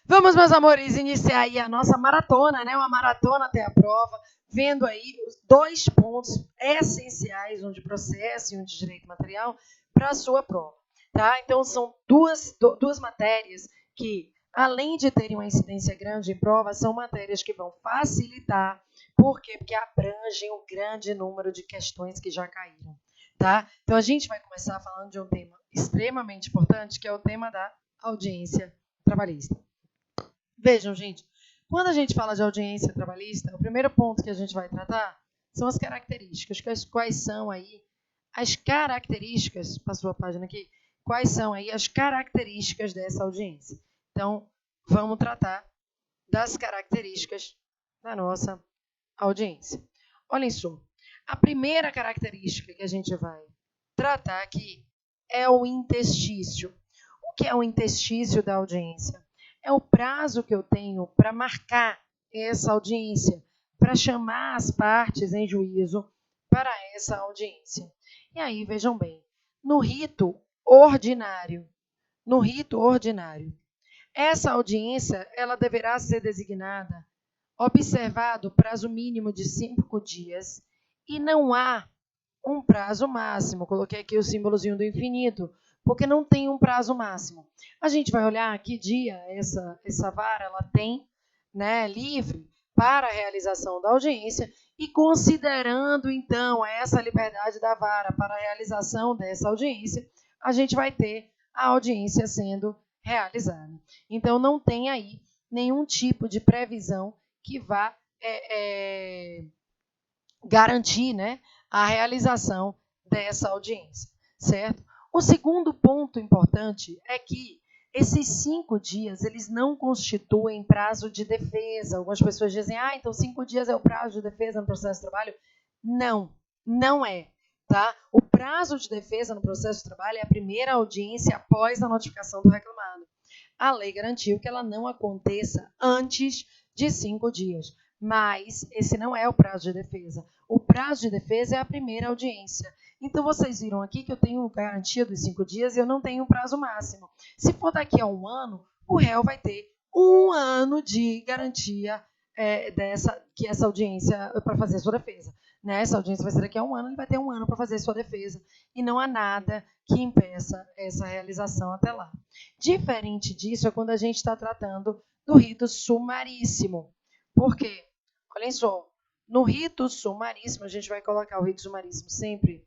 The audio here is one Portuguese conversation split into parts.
Vamos, meus amores, iniciar aí a nossa maratona, né? Uma maratona até a prova, vendo aí os 2 pontos essenciais, um de processo e um de direito material, para a sua prova, tá? Então, são duas matérias que, além de terem uma incidência grande em prova, são matérias que vão facilitar. Por quê? Porque abrangem um grande número de questões que já caíram, tá? Então, a gente vai começar falando de um tema extremamente importante, que é o tema da audiência trabalhista. Vejam, gente, quando a gente fala de audiência trabalhista, o primeiro ponto que a gente vai tratar são as características. Quais são aí as características, passou a página aqui, quais são aí as características dessa audiência. Então, vamos tratar das características da nossa audiência. Olhem só, a primeira característica que a gente vai tratar aqui é o interstício. O que é o interstício da audiência? É o prazo que eu tenho para marcar essa audiência, para chamar as partes em juízo para essa audiência. E aí, vejam bem, no rito ordinário, essa audiência ela deverá ser designada observado o prazo mínimo de 5 dias e não há um prazo máximo. Coloquei aqui o símbolozinho do infinito, porque não tem um prazo máximo. A gente vai olhar que dia essa vara ela tem, né, livre para a realização da audiência e considerando, então, essa liberdade da vara para a realização dessa audiência, a gente vai ter a audiência sendo realizada. Então, não tem aí nenhum tipo de previsão que vá garantir, né, a realização dessa audiência, certo? O segundo ponto importante é que esses 5 dias, eles não constituem prazo de defesa. Algumas pessoas dizem, então 5 dias é o prazo de defesa no processo de trabalho. Não, não é. Tá? O prazo de defesa no processo de trabalho é a primeira audiência após a notificação do reclamado. A lei garantiu que ela não aconteça antes de 5 dias. Mas esse não é o prazo de defesa. O prazo de defesa é a primeira audiência. Então, vocês viram aqui que eu tenho garantia dos 5 dias e eu não tenho um prazo máximo. Se for daqui a 1 ano, o réu vai ter 1 ano de garantia que essa audiência para fazer a sua defesa. Né? Essa audiência vai ser daqui a 1 ano, ele vai ter 1 ano para fazer a sua defesa. E não há nada que impeça essa realização até lá. Diferente disso é quando a gente está tratando do rito sumaríssimo. Por quê? Olhem só, no rito sumaríssimo, a gente vai colocar o rito sumaríssimo sempre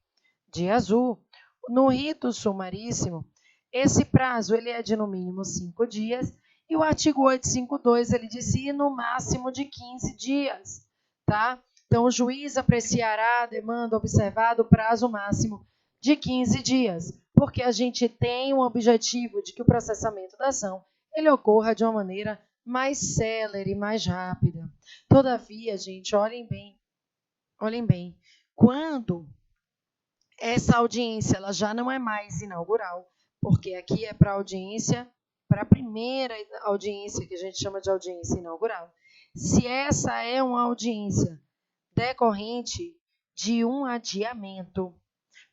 de azul. No rito sumaríssimo, esse prazo ele é de no mínimo 5 dias e o artigo 852 ele diz no máximo de 15 dias, tá? Então, o juiz apreciará a demanda observado o prazo máximo de 15 dias, porque a gente tem um objetivo de que o processamento da ação ele ocorra de uma maneira mais célere, mais rápida. Todavia, gente, olhem bem, quando essa audiência ela já não é mais inaugural, porque aqui é para audiência, para a primeira audiência que a gente chama de audiência inaugural. Se essa é uma audiência decorrente de um adiamento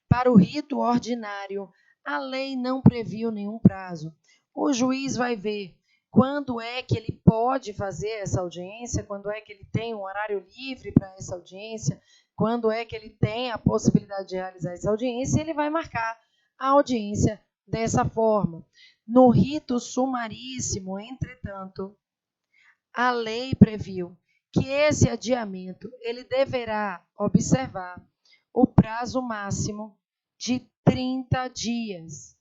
para o rito ordinário, a lei não previu nenhum prazo. O juiz vai ver quando é que ele pode fazer essa audiência, quando é que ele tem um horário livre para essa audiência, quando é que ele tem a possibilidade de realizar essa audiência, e ele vai marcar a audiência dessa forma. No rito sumaríssimo, entretanto, a lei previu que esse adiamento ele deverá observar o prazo máximo de 30 dias.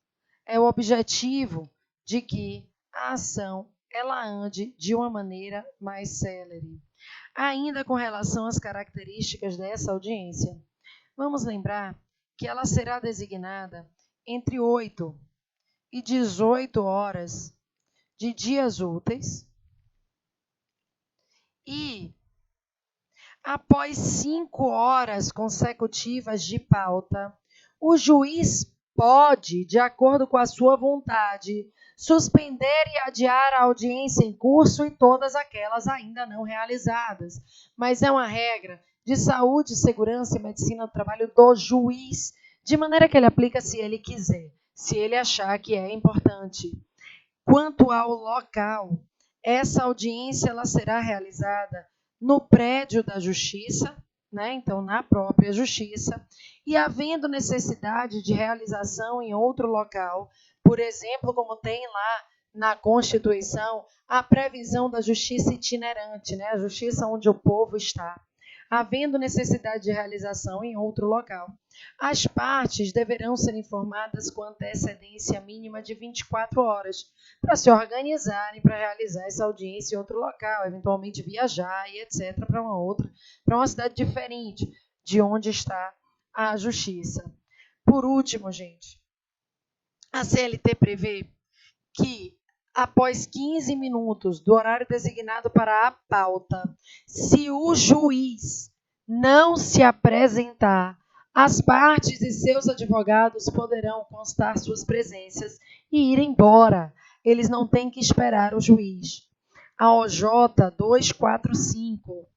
É o objetivo de que a ação ela ande de uma maneira mais célere. Ainda com relação às características dessa audiência, vamos lembrar que ela será designada entre 8 e 18 horas de dias úteis e após 5 horas consecutivas de pauta, o juiz pode, de acordo com a sua vontade, suspender e adiar a audiência em curso e todas aquelas ainda não realizadas. Mas é uma regra de saúde, segurança e medicina do trabalho do juiz, de maneira que ele aplica se ele quiser, se ele achar que é importante. Quanto ao local, essa audiência ela será realizada no prédio da Justiça, né? Então, na própria Justiça, e havendo necessidade de realização em outro local, por exemplo, como tem lá na Constituição, a previsão da justiça itinerante, né? A justiça onde o povo está. Havendo necessidade de realização em outro local, as partes deverão ser informadas com antecedência mínima de 24 horas para se organizarem para realizar essa audiência em outro local, eventualmente viajar e etc. para uma cidade diferente de onde está a justiça. Por último, gente, a CLT prevê que, após 15 minutos do horário designado para a pauta, se o juiz não se apresentar, as partes e seus advogados poderão constar suas presenças e ir embora. Eles não têm que esperar o juiz. A OJ 245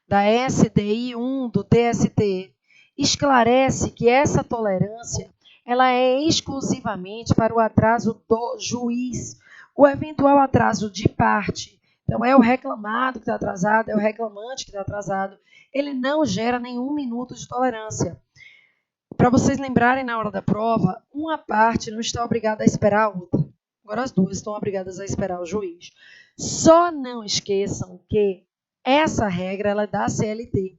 da SDI 1 do TST esclarece que essa tolerância ela é exclusivamente para o atraso do juiz. O eventual atraso de parte, então é o reclamado que está atrasado, é o reclamante que está atrasado, ele não gera nenhum minuto de tolerância. Para vocês lembrarem na hora da prova, uma parte não está obrigada a esperar a outra. Agora as duas estão obrigadas a esperar o juiz. Só não esqueçam que essa regra ela é da CLT.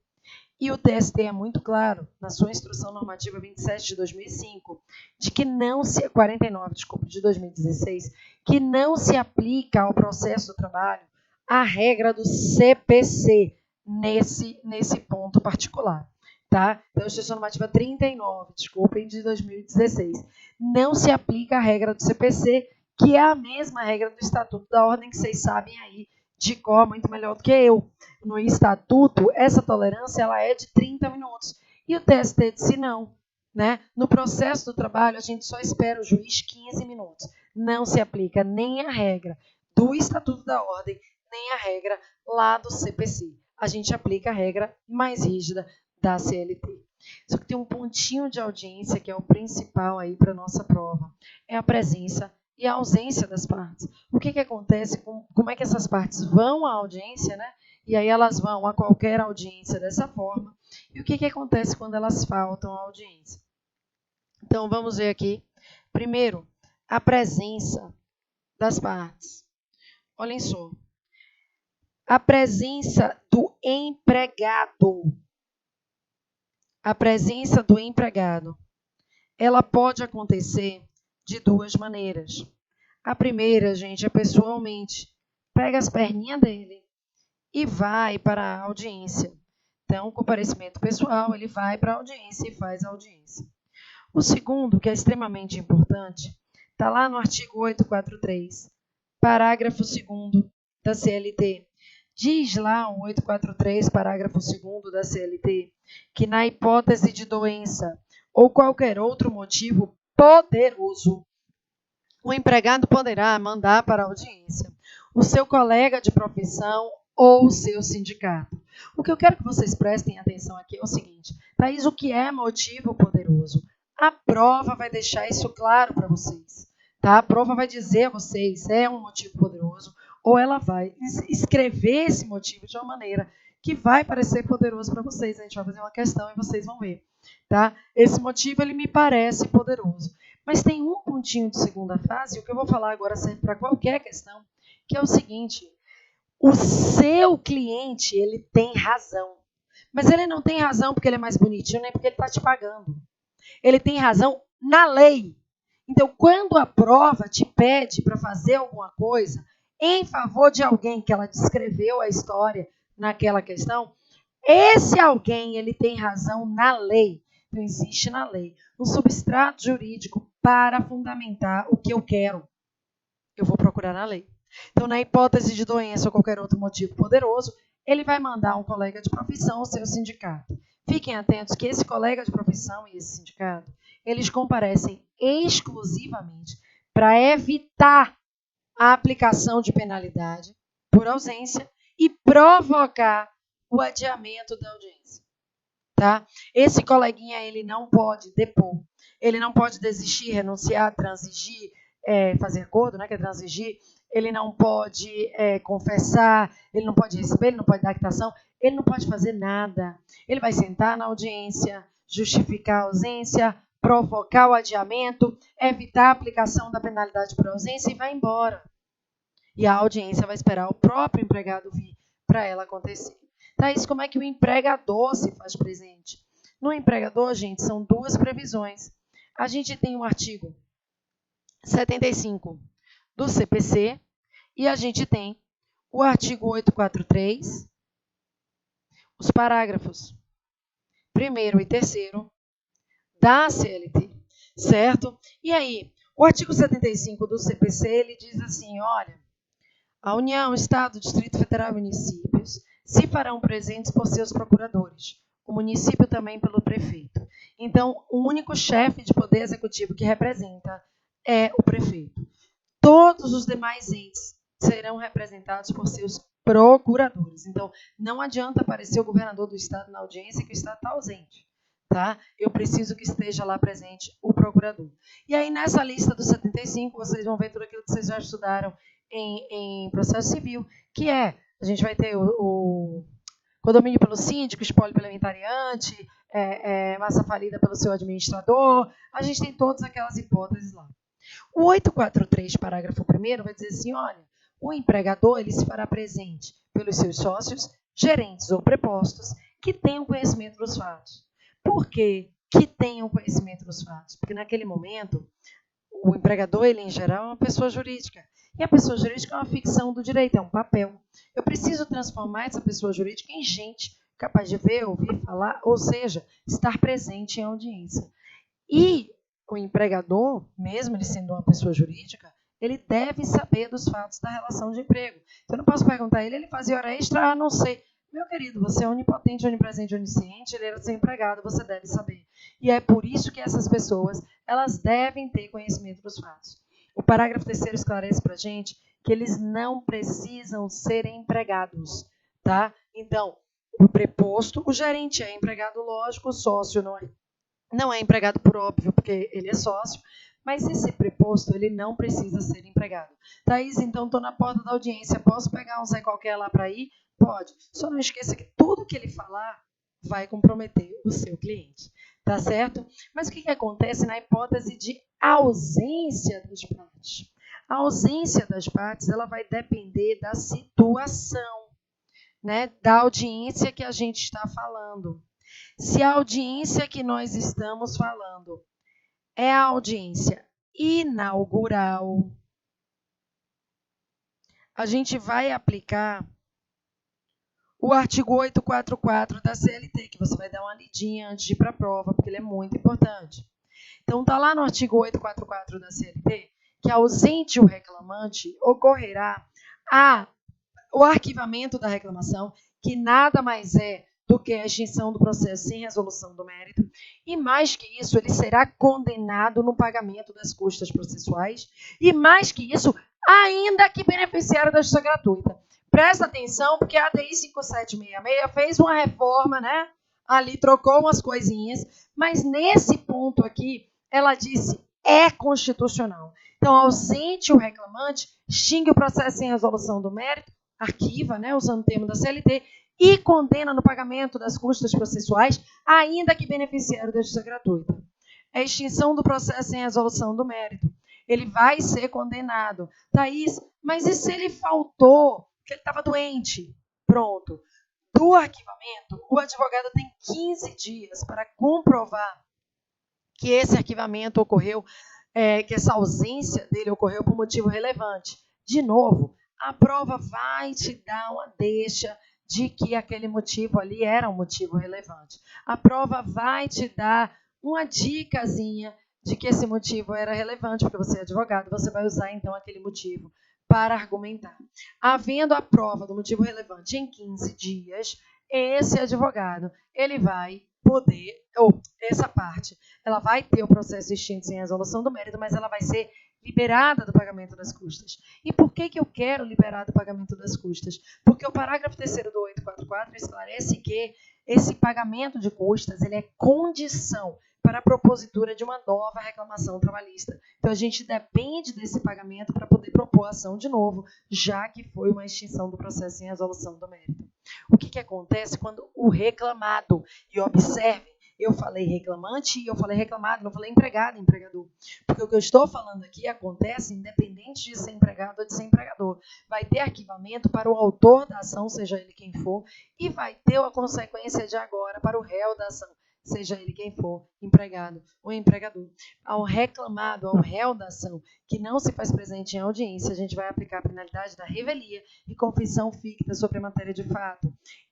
E o TST é muito claro, na sua Instrução Normativa 27 de 2005, de que não se 49, desculpa, de 2016, que não se aplica ao processo do trabalho a regra do CPC nesse ponto particular. Tá? Então, a Instrução Normativa 39, desculpem, de 2016. Não se aplica a regra do CPC, que é a mesma regra do Estatuto da Ordem, que vocês sabem aí de cor muito melhor do que eu. No Estatuto, essa tolerância ela é de 30 minutos. E o TST disse não. Né? No processo do trabalho, a gente só espera o juiz 15 minutos. Não se aplica nem a regra do Estatuto da Ordem, nem a regra lá do CPC. A gente aplica a regra mais rígida da CLT. Só que tem um pontinho de audiência que é o principal aí para a nossa prova. É a presença e a ausência das partes. O que acontece? Como é que essas partes vão à audiência, né? E aí elas vão a qualquer audiência dessa forma. E o que acontece quando elas faltam à audiência? Então, vamos ver aqui. Primeiro, a presença das partes. Olhem só. A presença do empregado. A presença do empregado. Ela pode acontecer de duas maneiras. A primeira, gente, é pessoalmente. Pega as perninhas dele e vai para a audiência. Então, comparecimento pessoal, ele vai para a audiência e faz a audiência. O segundo, que é extremamente importante, está lá no artigo 843, parágrafo 2º da CLT. Diz lá o 843, parágrafo 2º da CLT, que na hipótese de doença ou qualquer outro motivo poderoso, o empregado poderá mandar para a audiência o seu colega de profissão ou o seu sindicato. O que eu quero que vocês prestem atenção aqui é o seguinte, Thaís, o que é motivo poderoso? A prova vai deixar isso claro para vocês. Tá? A prova vai dizer a vocês, é um motivo poderoso, ou ela vai escrever esse motivo de uma maneira que vai parecer poderoso para vocês. A gente vai fazer uma questão e vocês vão ver. Tá? Esse motivo ele me parece poderoso. Mas tem um pontinho de segunda fase, o que eu vou falar agora serve para qualquer questão, que é o seguinte, o seu cliente ele tem razão. Mas ele não tem razão porque ele é mais bonitinho, nem porque ele está te pagando. Ele tem razão na lei. Então, quando a prova te pede para fazer alguma coisa em favor de alguém que ela descreveu a história naquela questão, esse alguém ele tem razão na lei. Então, existe na lei um substrato jurídico para fundamentar o que eu quero. Eu vou procurar na lei. Então, na hipótese de doença ou qualquer outro motivo poderoso, ele vai mandar um colega de profissão ao seu sindicato. Fiquem atentos que esse colega de profissão e esse sindicato, eles comparecem exclusivamente para evitar a aplicação de penalidade por ausência e provocar o adiamento da audiência. Tá? Esse coleguinha ele não pode depor, ele não pode desistir, renunciar, transigir, fazer acordo, né, que é transigir, ele não pode confessar, ele não pode receber, ele não pode dar quitação, ele não pode fazer nada. Ele vai sentar na audiência, justificar a ausência, provocar o adiamento, evitar a aplicação da penalidade por ausência e vai embora. E a audiência vai esperar o próprio empregado vir para ela acontecer. Thaís, como é que o empregador se faz presente? No empregador, gente, são duas previsões. A gente tem o artigo 75 do CPC e a gente tem o artigo 843, os parágrafos 1º e 3º da CLT, certo? E aí, o artigo 75 do CPC, ele diz assim, olha, a União, Estado, Distrito Federal e municípios se farão presentes por seus procuradores, o município também pelo prefeito. Então, o único chefe de poder executivo que representa é o prefeito. Todos os demais entes serão representados por seus procuradores. Então, não adianta aparecer o governador do estado na audiência que o estado está ausente. Tá? Eu preciso que esteja lá presente o procurador. E aí, nessa lista dos 75, vocês vão ver tudo aquilo que vocês já estudaram em processo civil, que a gente vai ter o condomínio pelo síndico, espólio pelo inventariante, massa falida pelo seu administrador, a gente tem todas aquelas hipóteses lá. O 843, parágrafo 1º, vai dizer assim, olha, o empregador ele se fará presente pelos seus sócios, gerentes ou prepostos que tenham conhecimento dos fatos. Por quê? Que tenham conhecimento dos fatos? Porque naquele momento, o empregador, ele em geral, é uma pessoa jurídica. E a pessoa jurídica é uma ficção do direito, é um papel. Eu preciso transformar essa pessoa jurídica em gente capaz de ver, ouvir, falar, ou seja, estar presente em audiência. E o empregador, mesmo ele sendo uma pessoa jurídica, ele deve saber dos fatos da relação de emprego. Então, eu não posso perguntar a ele fazia hora extra? Não sei. Meu querido, você é onipotente, onipresente, onisciente, ele era seu empregado, você deve saber. E é por isso que essas pessoas, elas devem ter conhecimento dos fatos. O parágrafo 3º esclarece para a gente que eles não precisam ser empregados, tá? Então, o preposto, o gerente é empregado, lógico, o sócio não é empregado por óbvio, porque ele é sócio, mas esse preposto, ele não precisa ser empregado. Thaís, então estou na porta da audiência, posso pegar um Zé qualquer lá para ir? Pode. Só não esqueça que tudo que ele falar vai comprometer o seu cliente, tá certo? Mas o que acontece na hipótese de ausência das partes? A ausência das partes, ela vai depender da situação, né, da audiência que a gente está falando. Se a audiência que nós estamos falando é a audiência inaugural, a gente vai aplicar o artigo 844 da CLT, que você vai dar uma lidinha antes de ir para a prova, porque ele é muito importante. Então, está lá no artigo 844 da CLT que, ausente o reclamante, ocorrerá o arquivamento da reclamação, que nada mais é do que a extinção do processo sem resolução do mérito, e mais que isso, ele será condenado no pagamento das custas processuais, e mais que isso, ainda que beneficiário da justiça gratuita. Presta atenção, porque a ADI 5766 fez uma reforma, né? Ali trocou umas coisinhas, mas nesse ponto aqui, ela disse, é constitucional. Então, ausente o reclamante, extingue o processo sem resolução do mérito, arquiva, né, usando o termo da CLT, e condena no pagamento das custas processuais, ainda que beneficiário da justiça gratuita. É a extinção do processo sem resolução do mérito. Ele vai ser condenado. Thaís, mas e se ele faltou? Porque ele estava doente? Pronto. Do arquivamento, o advogado tem 15 dias para comprovar que esse arquivamento ocorreu, que essa ausência dele ocorreu por motivo relevante. De novo, a prova vai te dar uma deixa de que aquele motivo ali era um motivo relevante. A prova vai te dar uma dicasinha de que esse motivo era relevante, porque você é advogado, você vai usar então aquele motivo para argumentar. Havendo a prova do motivo relevante em 15 dias, esse advogado, ele vai poder, ou essa parte, ela vai ter o processo extinto sem resolução do mérito, mas ela vai ser liberada do pagamento das custas. E por que eu quero liberar do pagamento das custas? Porque o parágrafo 3º do 844 esclarece que esse pagamento de custas ele é condição para a propositura de uma nova reclamação trabalhista. Então, a gente depende desse pagamento para poder propor a ação de novo, já que foi uma extinção do processo em resolução do mérito. O que acontece quando o reclamado, e observe, eu falei reclamante e eu falei reclamado, não falei empregado e empregador. Porque o que eu estou falando aqui acontece independente de ser empregado ou de ser empregador. Vai ter arquivamento para o autor da ação, seja ele quem for, e vai ter a consequência de agora para o réu da ação, seja ele quem for, empregado ou empregador. Ao reclamado, ao réu da ação, que não se faz presente em audiência, a gente vai aplicar a penalidade da revelia e confissão ficta sobre a matéria de fato.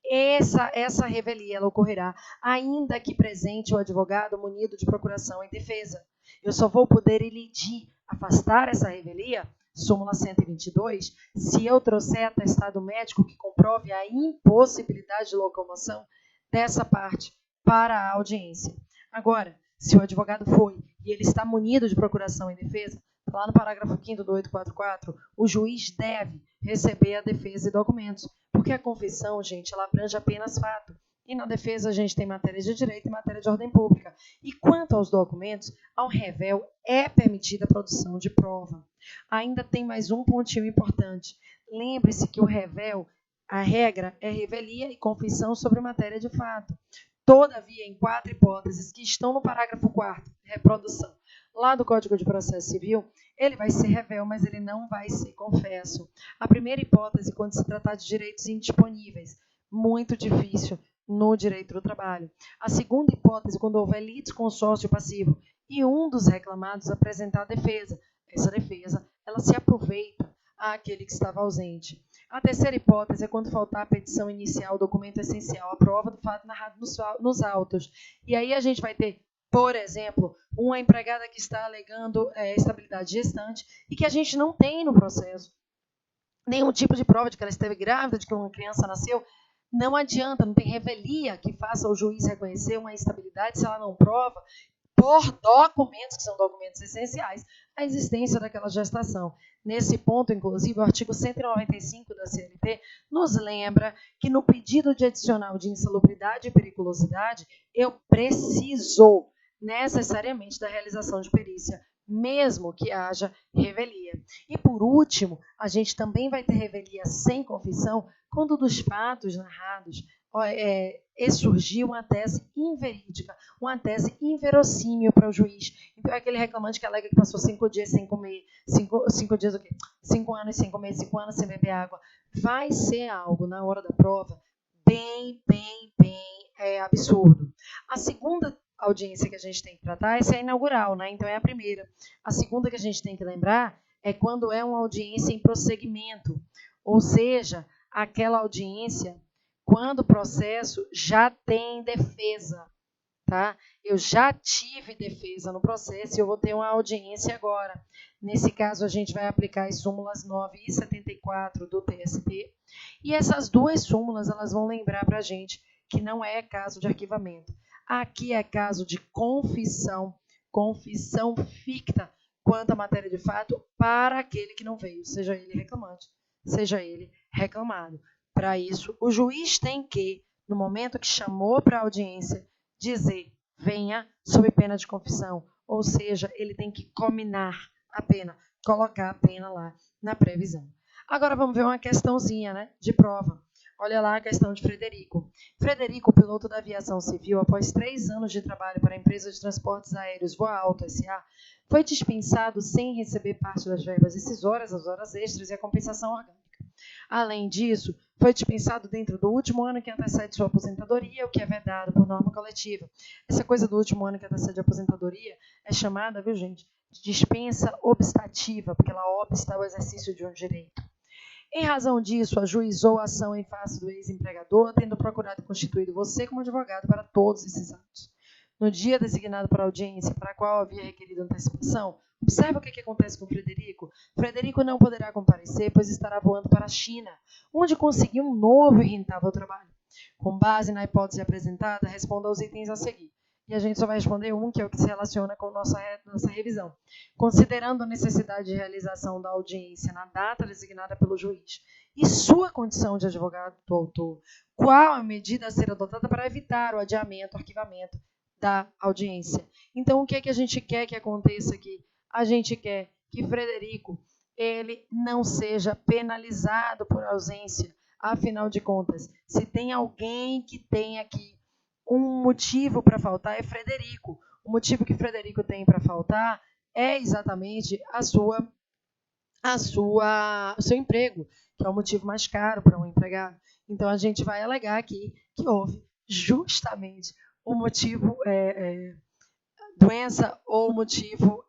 Essa revelia ela ocorrerá ainda que presente o advogado munido de procuração em defesa. Eu só vou poder elidir, afastar essa revelia, súmula 122, se eu trouxer atestado médico que comprove a impossibilidade de locomoção dessa parte para a audiência. Agora, se o advogado foi e ele está munido de procuração em defesa, lá no parágrafo 5º do 844, o juiz deve receber a defesa e documentos, porque a confissão, gente, ela abrange apenas fato. E na defesa a gente tem matéria de direito e matéria de ordem pública. E quanto aos documentos, ao revel é permitida a produção de prova. Ainda tem mais um pontinho importante. Lembre-se que o revel, a regra é revelia e confissão sobre matéria de fato. Todavia, em 4 hipóteses que estão no parágrafo 4º, reprodução, lá do Código de Processo Civil, ele vai ser revel, mas ele não vai ser confesso. A primeira hipótese, quando se tratar de direitos indisponíveis, muito difícil no direito do trabalho. A segunda hipótese, quando houver litisconsórcio passivo e um dos reclamados apresentar a defesa. Essa defesa, ela se aproveita àquele que estava ausente. A terceira hipótese é quando faltar a petição inicial, o documento essencial, a prova do fato narrado nos autos. E aí a gente vai ter, por exemplo, uma empregada que está alegando estabilidade gestante e que a gente não tem no processo nenhum tipo de prova de que ela esteve grávida, de que uma criança nasceu. Não adianta, não tem revelia que faça o juiz reconhecer uma instabilidade se ela não prova por documentos, que são documentos essenciais, a existência daquela gestação. Nesse ponto, inclusive, o artigo 195 da CLT nos lembra que no pedido de adicional de insalubridade e periculosidade, eu preciso necessariamente da realização de perícia, mesmo que haja revelia. E, por último, a gente também vai ter revelia sem confissão quando dos fatos narrados surgiu uma tese inverídica, uma tese inverossímil para o juiz. Então, é aquele reclamante que alega que passou 5 dias sem comer, 5 dias o quê? 5 anos sem comer, 5 anos sem beber água. Vai ser algo, na hora da prova, bem absurdo. A segunda audiência que a gente tem que tratar, essa é a inaugural, né? Então, é a primeira. A segunda que a gente tem que lembrar é quando é uma audiência em prosseguimento, ou seja, aquela audiência quando o processo já tem defesa, tá? Eu já tive defesa no processo e eu vou ter uma audiência agora. Nesse caso, a gente vai aplicar as súmulas 9 e 74 do TST. E essas duas súmulas, elas vão lembrar para a gente que não é caso de arquivamento. Aqui é caso de confissão ficta quanto à matéria de fato para aquele que não veio, seja ele reclamante, seja ele reclamado. Para isso, o juiz tem que, no momento que chamou para a audiência, dizer, venha sob pena de confissão. Ou seja, ele tem que cominar a pena, colocar a pena lá na previsão. Agora vamos ver uma questãozinha, né, de prova. Olha lá a questão de Frederico. Frederico, piloto da aviação civil, após 3 anos de trabalho para a empresa de transportes aéreos Voa Alto S.A., foi dispensado sem receber parte das verbas decisórias, as horas extras e a compensação orgânica. Além disso, foi dispensado dentro do último ano que antecede sua aposentadoria, o que é vedado por norma coletiva. Essa coisa do último ano que antecede a aposentadoria é chamada, viu, gente, de dispensa obstativa, porque ela obsta o exercício de um direito. Em razão disso, ajuizou a ação em face do ex-empregador, tendo procurado e constituído você como advogado para todos esses atos. No dia designado para a audiência, para a qual havia requerido antecipação, observe o que acontece com Frederico. Frederico não poderá comparecer, pois estará voando para a China, onde conseguiu um novo e rentável trabalho. Com base na hipótese apresentada, responda aos itens a seguir. E a gente só vai responder um, que é o que se relaciona com nossa revisão. Considerando a necessidade de realização da audiência na data designada pelo juiz e sua condição de advogado do autor, qual a medida a ser adotada para evitar o adiamento, arquivamento da audiência. Então, o que é que a gente quer que aconteça aqui? A gente quer que Frederico ele não seja penalizado por ausência. Afinal de contas, se tem alguém que tem aqui um motivo para faltar, é Frederico. O motivo que Frederico tem para faltar é exatamente o seu emprego, que é o motivo mais caro para um empregado. Então, a gente vai alegar aqui que houve justamente o motivo doença ou motivo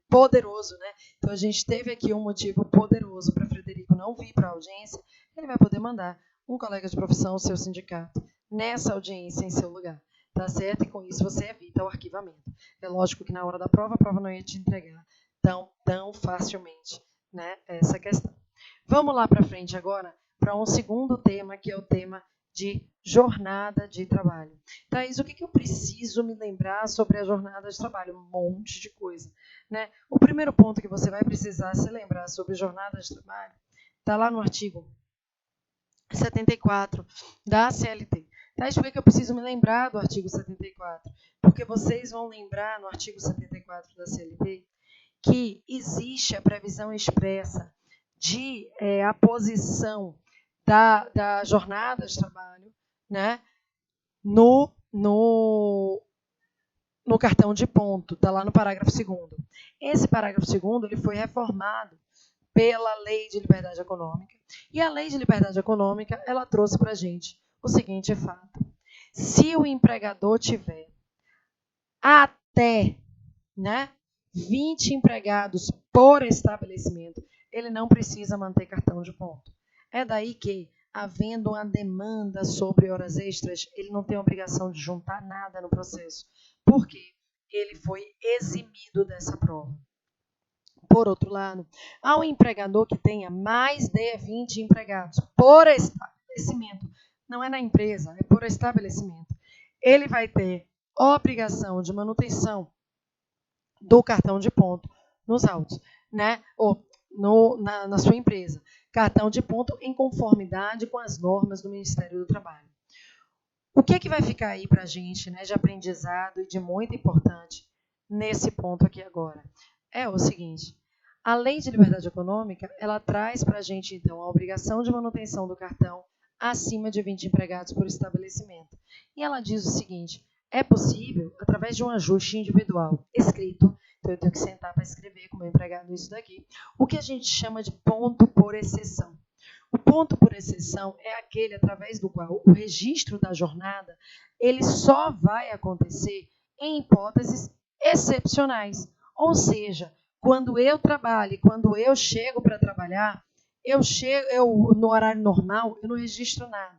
poderoso, né? Então, a gente teve aqui um motivo poderoso para Frederico não vir para a audiência. Ele vai poder mandar um colega de profissão, o seu sindicato, nessa audiência em seu lugar. Tá certo? E com isso você evita o arquivamento. É lógico que na hora da prova, a prova não ia te entregar tão facilmente, né, essa questão. Vamos lá para frente agora para um segundo tema, que é o tema de jornada de trabalho. Thaís, o que eu preciso me lembrar sobre a jornada de trabalho? Um monte de coisa, né? O primeiro ponto que você vai precisar se lembrar sobre jornada de trabalho está lá no artigo 74 da CLT. Thaís, por que eu preciso me lembrar do artigo 74? Porque vocês vão lembrar no artigo 74 da CLT que existe a previsão expressa de aposição da jornada de trabalho, né, no cartão de ponto, está lá no parágrafo 2º. Esse parágrafo 2º ele foi reformado pela Lei de Liberdade Econômica, e a Lei de Liberdade Econômica ela trouxe para a gente o seguinte fato: se o empregador tiver até 20 empregados por estabelecimento, ele não precisa manter cartão de ponto. É daí que, havendo uma demanda sobre horas extras, ele não tem obrigação de juntar nada no processo, porque ele foi eximido dessa prova. Por outro lado, ao empregador que tenha mais de 20 empregados por estabelecimento, não é na empresa, é por estabelecimento, ele vai ter obrigação de manutenção do cartão de ponto nos autos, né? Ou na sua empresa. Cartão de ponto em conformidade com as normas do Ministério do Trabalho. O que é que vai ficar aí para a gente, né, de aprendizado e de muito importante nesse ponto aqui agora? É o seguinte: a Lei de Liberdade Econômica, ela traz para a gente, então, a obrigação de manutenção do cartão acima de 20 empregados por estabelecimento. E ela diz o seguinte: é possível, através de um ajuste individual escrito, então eu tenho que sentar para escrever com o meu empregado isso daqui, o que a gente chama de ponto por exceção. O ponto por exceção é aquele através do qual o registro da jornada ele só vai acontecer em hipóteses excepcionais. Ou seja, quando eu trabalho, quando eu chego para trabalhar, no horário normal, eu não registro nada.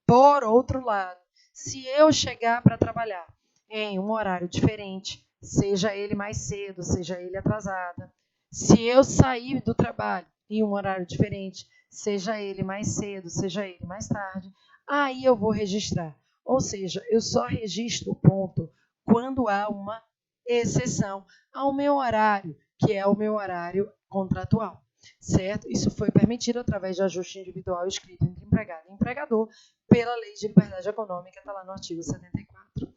Por outro lado, se eu chegar para trabalhar em um horário diferente, seja ele mais cedo, seja ele atrasada, se eu sair do trabalho em um horário diferente, seja ele mais cedo, seja ele mais tarde, aí eu vou registrar. Ou seja, eu só registro o ponto quando há uma exceção ao meu horário, que é o meu horário contratual, certo? Isso foi permitido através de ajuste individual escrito entre empregado e empregador pela Lei de Liberdade Econômica, está lá no artigo 74.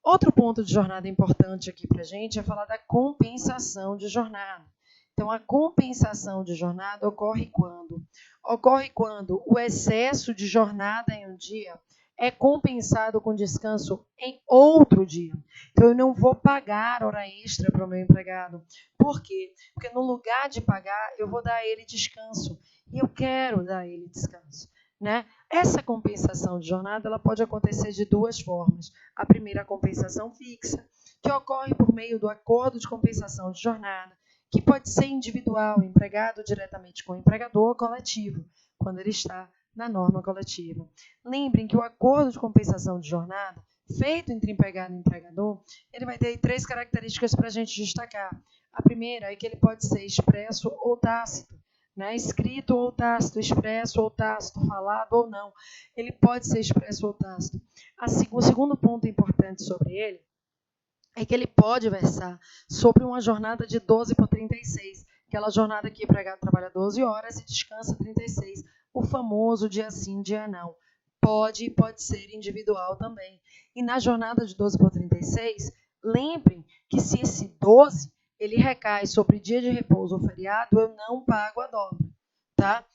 Outro ponto de jornada importante aqui para a gente é falar da compensação de jornada. Então, a compensação de jornada ocorre quando? Ocorre quando o excesso de jornada em um dia é compensado com descanso em outro dia. Então, eu não vou pagar hora extra para o meu empregado. Por quê? Porque no lugar de pagar, eu vou dar a ele descanso. E eu quero dar a ele descanso, né? Essa compensação de jornada ela pode acontecer de duas formas. A primeira, a compensação fixa, que ocorre por meio do acordo de compensação de jornada, que pode ser individual, empregado diretamente com o empregador, ou coletivo, quando ele está na norma coletiva. Lembrem que o acordo de compensação de jornada, feito entre empregado e empregador, ele vai ter 3 características para a gente destacar. A primeira é que ele pode ser expresso ou tácito, né? Escrito ou tácito, expresso ou tácito, falado ou não. Ele pode ser expresso ou tácito. O segundo ponto importante sobre ele é que ele pode versar sobre uma jornada de 12 por 36, aquela jornada que o empregado trabalha 12 horas e descansa 36, o famoso dia sim, dia não. pode ser individual também. E na jornada de 12 por 36, lembrem que se esse 12 ele recai sobre dia de repouso ou feriado, eu não pago a dobra, tá?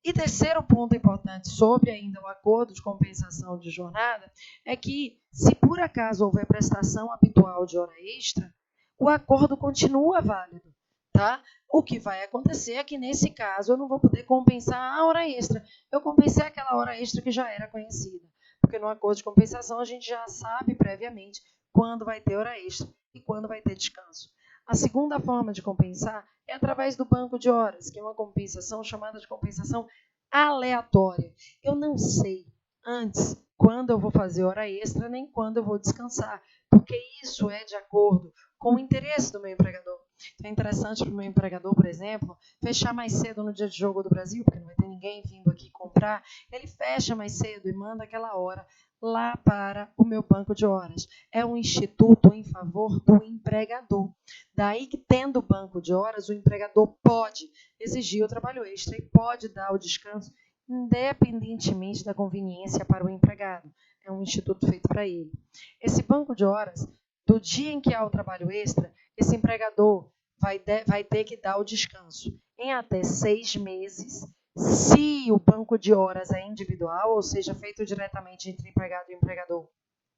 E terceiro ponto importante sobre ainda o acordo de compensação de jornada é que, se por acaso houver prestação habitual de hora extra, o acordo continua válido, tá? O que vai acontecer é que, nesse caso, eu não vou poder compensar a hora extra. Eu compensei aquela hora extra que já era conhecida, porque no acordo de compensação a gente já sabe previamente quando vai ter hora extra e quando vai ter descanso. A segunda forma de compensar é através do banco de horas, que é uma compensação chamada de compensação aleatória. Eu não sei antes quando eu vou fazer hora extra, nem quando eu vou descansar, porque isso é de acordo com o interesse do meu empregador. Então é interessante para o meu empregador, por exemplo, fechar mais cedo no dia de jogo do Brasil, porque não vai ter ninguém vindo aqui comprar. Ele fecha mais cedo e manda aquela hora lá para o meu banco de horas. É um instituto em favor do empregador. Daí que, tendo banco de horas, o empregador pode exigir o trabalho extra e pode dar o descanso, independentemente da conveniência para o empregado. É um instituto feito para ele. Esse banco de horas, do dia em que há o trabalho extra, esse empregador vai ter que dar o descanso em até 6 meses, se o banco de horas é individual, ou seja, feito diretamente entre empregado e empregador,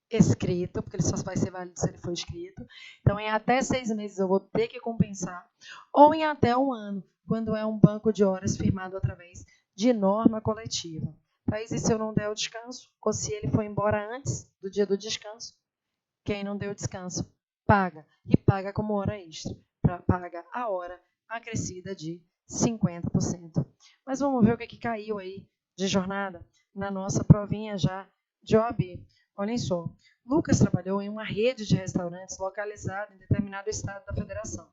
escrito, porque ele só vai ser válido se ele for escrito. Então, em até 6 meses eu vou ter que compensar, ou em até 1 ano, quando é um banco de horas firmado através de norma coletiva. Thaís, e se eu não der o descanso, ou se ele foi embora antes do dia do descanso, quem não deu descanso paga, e paga como hora extra, paga a hora acrescida de 50%. Mas vamos ver o que caiu aí de jornada na nossa provinha já de OAB. Olhem só, Lucas trabalhou em uma rede de restaurantes localizada em determinado estado da federação.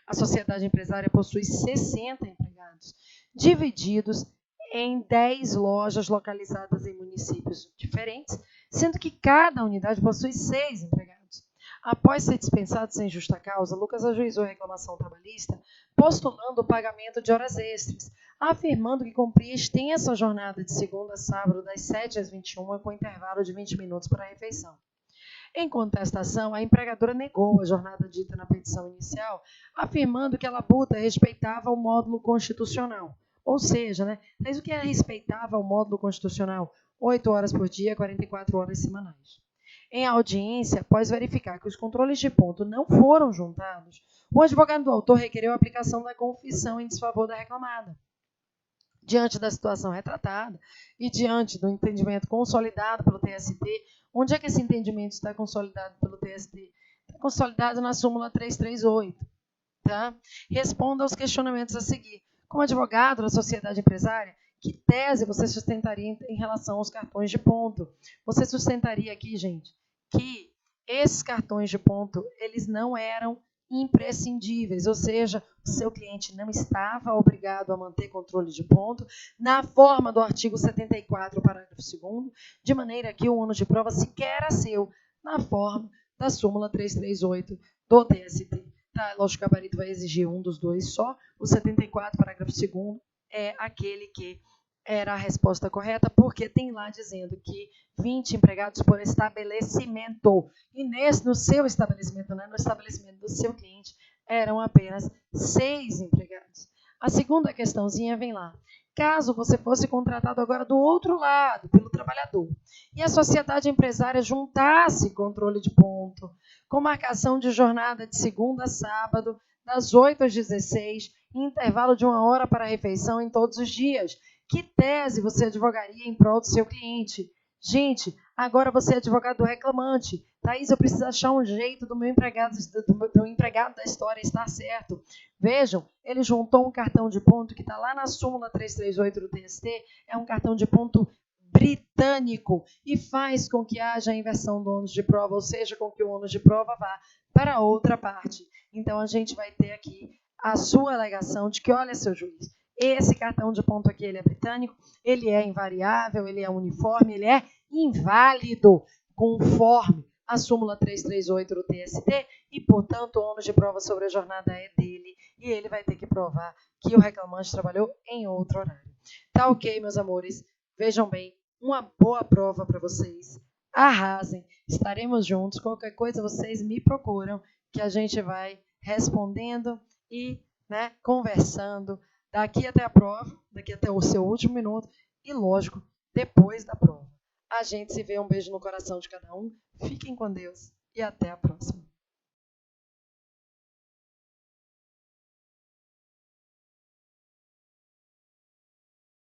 A sociedade empresária possui 60 empregados, divididos em 10 lojas localizadas em municípios diferentes, sendo que cada unidade possui 6 empregados. Após ser dispensado sem justa causa, Lucas ajuizou a reclamação trabalhista, postulando o pagamento de horas extras, afirmando que cumpria extensa jornada de segunda a sábado, das 7 às 21, com intervalo de 20 minutos para a refeição. Em contestação, a empregadora negou a jornada dita na petição inicial, afirmando que a labuta respeitava o módulo constitucional. Ou seja, mas o que respeitava o módulo constitucional? 8 horas por dia, 44 horas semanais. Em audiência, após verificar que os controles de ponto não foram juntados, o advogado do autor requereu a aplicação da confissão em desfavor da reclamada. Diante da situação retratada e diante do entendimento consolidado pelo TST, onde é que esse entendimento está consolidado pelo TST? Está consolidado na súmula 338. Tá? Responda aos questionamentos a seguir. Como advogado da sociedade empresária, que tese você sustentaria em relação aos cartões de ponto? Você sustentaria aqui, gente, que esses cartões de ponto, eles não eram imprescindíveis, ou seja, o seu cliente não estava obrigado a manter controle de ponto na forma do artigo 74, parágrafo 2º, de maneira que o ônus de prova sequer era seu, na forma da súmula 338 do TST. Tá? Lógico que o gabarito vai exigir um dos dois só, o 74, parágrafo 2º, é aquele que era a resposta correta, porque tem lá dizendo que 20 empregados por estabelecimento. E no seu estabelecimento, no estabelecimento do seu cliente, eram apenas 6 empregados. A segunda questãozinha vem lá. Caso você fosse contratado agora do outro lado, pelo trabalhador, e a sociedade empresária juntasse controle de ponto, com marcação de jornada de segunda a sábado, das 8 às 16, em intervalo de 1 hora para a refeição em todos os dias, que tese você advogaria em prol do seu cliente? Gente, agora você é advogado do reclamante. Thaís, eu preciso achar um jeito do meu empregado, do empregado da história estar certo. Vejam, ele juntou um cartão de ponto que está lá na súmula 338 do TST, é um cartão de ponto britânico e faz com que haja a inversão do ônus de prova, ou seja, com que o ônus de prova vá para outra parte. Então, a gente vai ter aqui a sua alegação de que, olha, seu juiz, esse cartão de ponto aqui ele é britânico, ele é invariável, ele é uniforme, ele é inválido, conforme a súmula 338 do TST, e, portanto, o ônus de prova sobre a jornada é dele, e ele vai ter que provar que o reclamante trabalhou em outro horário. Tá ok, meus amores? Vejam bem, uma boa prova para vocês. Arrasem. Estaremos juntos. Qualquer coisa vocês me procuram, que a gente vai respondendo e, né, conversando daqui até a prova, daqui até o seu último minuto e, lógico, depois da prova. A gente se vê. Um beijo no coração de cada um. Fiquem com Deus e até a próxima.